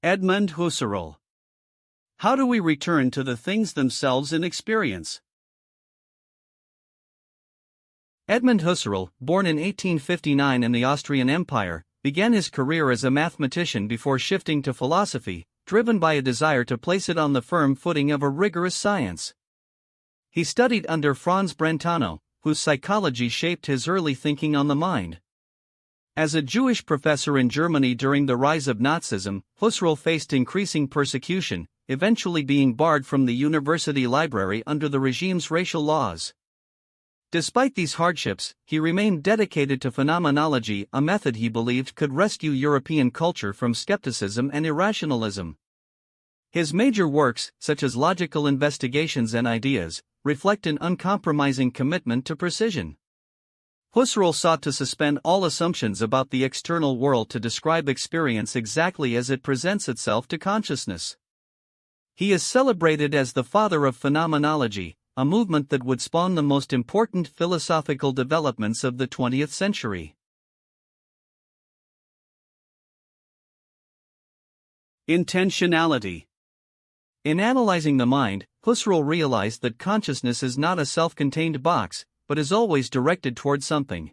Edmund Husserl. How do we return to the things themselves in experience? Edmund Husserl, born in 1859 in the Austrian Empire, began his career as a mathematician before shifting to philosophy, driven by a desire to place it on the firm footing of a rigorous science. He studied under Franz Brentano, whose psychology shaped his early thinking on the mind. As a Jewish professor in Germany during the rise of Nazism, Husserl faced increasing persecution, eventually being barred from the university library under the regime's racial laws. Despite these hardships, he remained dedicated to phenomenology, a method he believed could rescue European culture from skepticism and irrationalism. His major works, such as Logical Investigations and Ideas, reflect an uncompromising commitment to precision. Husserl sought to suspend all assumptions about the external world to describe experience exactly as it presents itself to consciousness. He is celebrated as the father of phenomenology, a movement that would spawn the most important philosophical developments of the 20th century. Intentionality. In analyzing the mind, Husserl realized that consciousness is not a self-contained box, but is always directed toward something.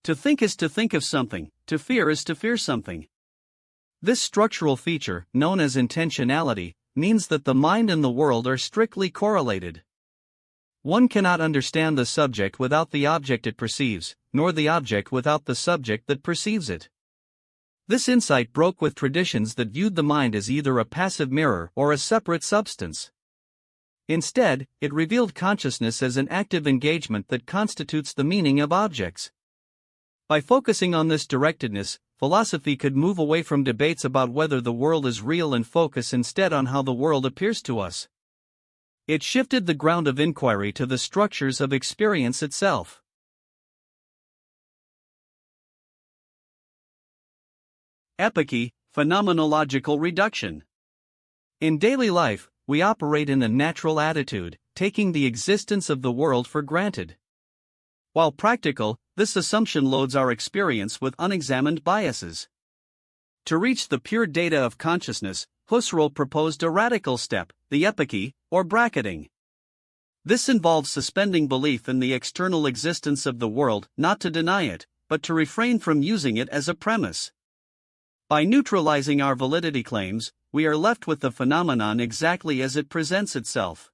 To think is to think of something, to fear is to fear something. This structural feature, known as intentionality, means that the mind and the world are strictly correlated. One cannot understand the subject without the object it perceives, nor the object without the subject that perceives it. This insight broke with traditions that viewed the mind as either a passive mirror or a separate substance. Instead, it revealed consciousness as an active engagement that constitutes the meaning of objects. By focusing on this directedness, philosophy could move away from debates about whether the world is real and focus instead on how the world appears to us. It shifted the ground of inquiry to the structures of experience itself. Epoche, phenomenological reduction. In daily life, we operate in a natural attitude, taking the existence of the world for granted. While practical, this assumption loads our experience with unexamined biases. To reach the pure data of consciousness, Husserl proposed a radical step, the epoche, or bracketing. This involves suspending belief in the external existence of the world, not to deny it, but to refrain from using it as a premise. By neutralizing our validity claims, we are left with the phenomenon exactly as it presents itself.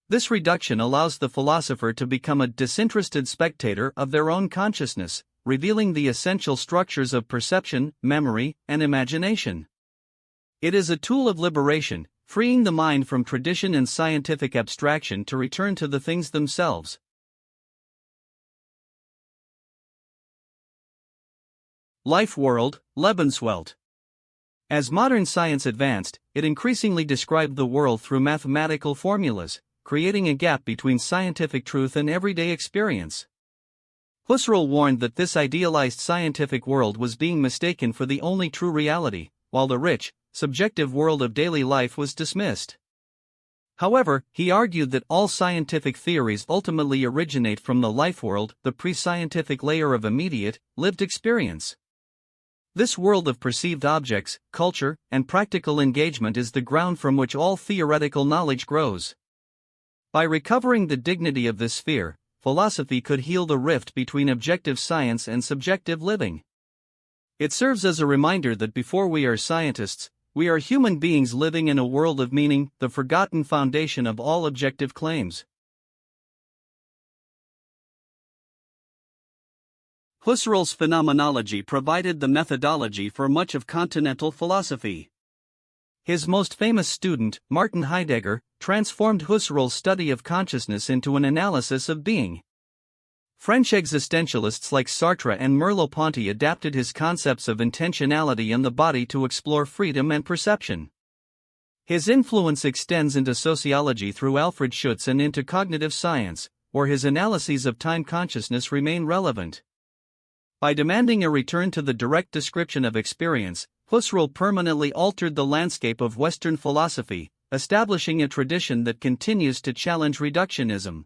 This reduction allows the philosopher to become a disinterested spectator of their own consciousness, revealing the essential structures of perception, memory, and imagination. It is a tool of liberation, freeing the mind from tradition and scientific abstraction to return to the things themselves. Life world, Lebenswelt. As modern science advanced, it increasingly described the world through mathematical formulas, creating a gap between scientific truth and everyday experience. Husserl warned that this idealized scientific world was being mistaken for the only true reality, while the rich, subjective world of daily life was dismissed. However, he argued that all scientific theories ultimately originate from the life world, the pre-scientific layer of immediate, lived experience. This world of perceived objects, culture, and practical engagement is the ground from which all theoretical knowledge grows. By recovering the dignity of this sphere, philosophy could heal the rift between objective science and subjective living. It serves as a reminder that before we are scientists, we are human beings living in a world of meaning, the forgotten foundation of all objective claims. Husserl's phenomenology provided the methodology for much of continental philosophy. His most famous student, Martin Heidegger, transformed Husserl's study of consciousness into an analysis of being. French existentialists like Sartre and Merleau-Ponty adapted his concepts of intentionality and the body to explore freedom and perception. His influence extends into sociology through Alfred Schutz and into cognitive science, where his analyses of time consciousness remain relevant. By demanding a return to the direct description of experience, Husserl permanently altered the landscape of Western philosophy, establishing a tradition that continues to challenge reductionism.